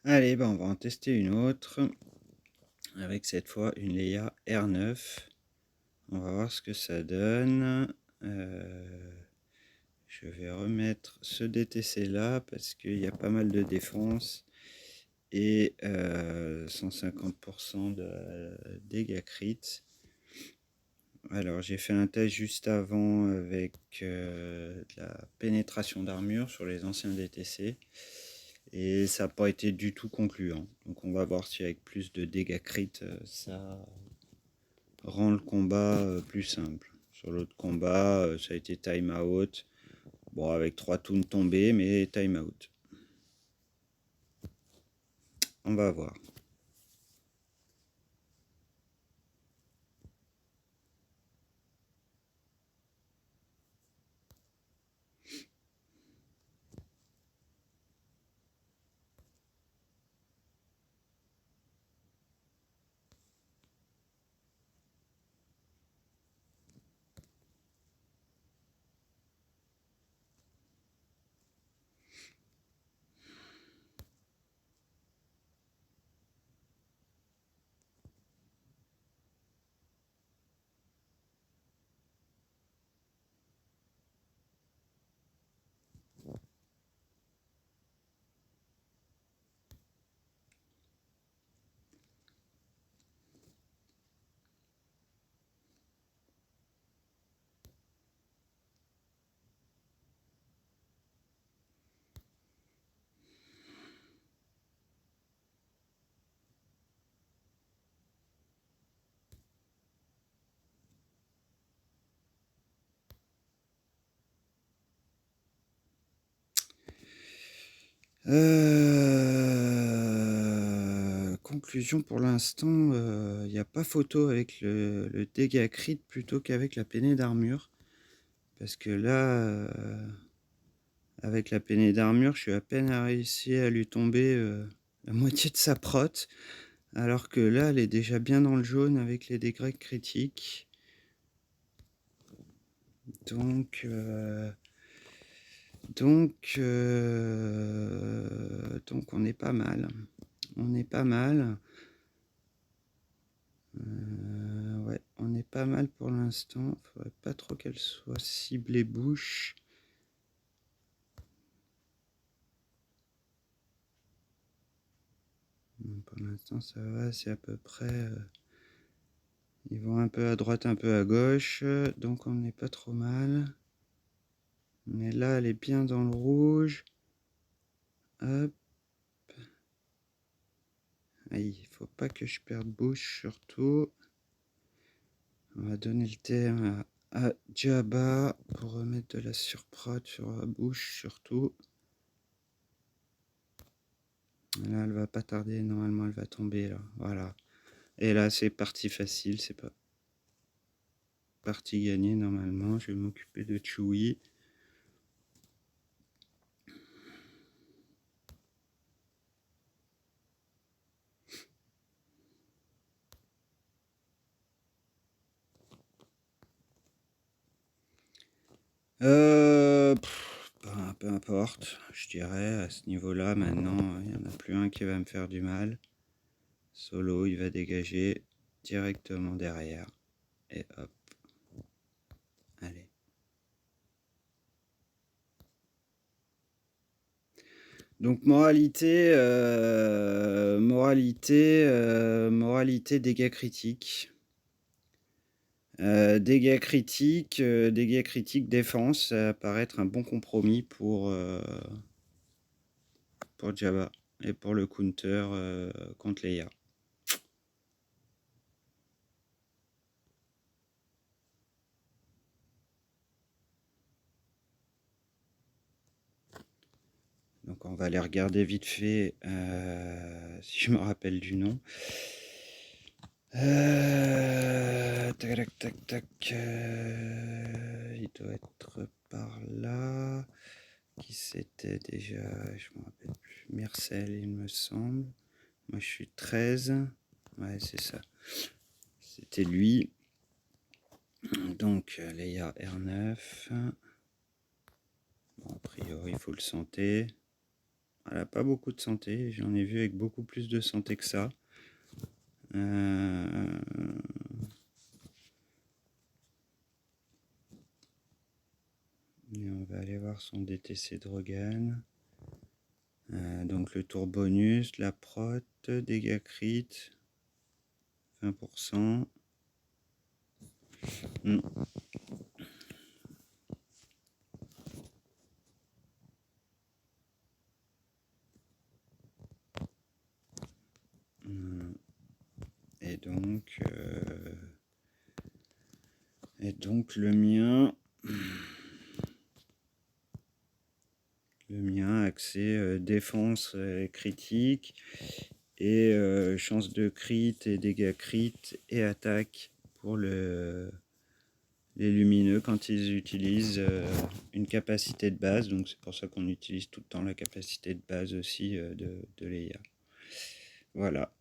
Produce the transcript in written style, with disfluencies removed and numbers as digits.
Allez, on va en tester une autre. Avec cette fois une Leia R9. On va voir ce que ça donne. Je vais remettre ce DTC là parce qu'il y a pas mal de défense. Et 150% de dégâts crit. Alors j'ai fait un test juste avant avec de la pénétration d'armure sur les anciens DTC. Et ça n'a pas été du tout concluant. Donc on va voir si avec plus de dégâts crit, ça rend le combat plus simple. Sur l'autre combat, ça a été time out. Bon, avec 3 toons tombés, mais time out. On va voir. Conclusion pour l'instant, il n'y a pas photo avec le dégât crit plutôt qu'avec la peinée d'armure. Parce que là, avec la peinée d'armure, je suis à peine réussi à lui tomber la moitié de sa prote. Alors que là, elle est déjà bien dans le jaune avec les dégâts critiques. Donc, on est pas mal. On est pas mal. Ouais, on est pas mal pour l'instant. Faudrait pas trop qu'elle soit ciblée bouche. Pour l'instant, ça va. C'est à peu près... ils vont un peu à droite, un peu à gauche. Donc, on n'est pas trop mal. Mais là, elle est bien dans le rouge. Hop. Aïe, il faut pas que je perde bouche, surtout. On va donner le thème à Jabba pour remettre de la surprod sur la bouche, surtout. Là, elle va pas tarder. Normalement, elle va tomber, là. Voilà. Et là, c'est parti facile. C'est pas partie gagnée, normalement. Je vais m'occuper de Chewie. Peu importe, je dirais, à ce niveau-là, maintenant, il n'y en a plus un qui va me faire du mal. Solo, il va dégager directement derrière. Et hop. Allez. Donc, moralité, dégâts critiques. Dégâts critiques, défense, ça paraît être un bon compromis pour Jabba et pour le counter contre Leia. Donc on va aller regarder vite fait si je me rappelle du nom. Tac, tac, tac. Il doit être par là. Qui c'était déjà? Je me rappelle plus. Mercel, il me semble. Moi, je suis 13. Ouais, c'est ça. C'était lui. Donc, Leia R9. Bon, a priori, il faut le santé. Elle n'a pas beaucoup de santé. J'en ai vu avec beaucoup plus de santé que ça. Et on va aller voir son DTC Drogan. Donc le tour bonus, la prot, dégâts crit, 20%. Et donc le mien accès défense critique et chance de crit et dégâts crit et attaque pour les lumineux quand ils utilisent une capacité de base. Donc c'est pour ça qu'on utilise tout le temps la capacité de base aussi de Leia. Voilà.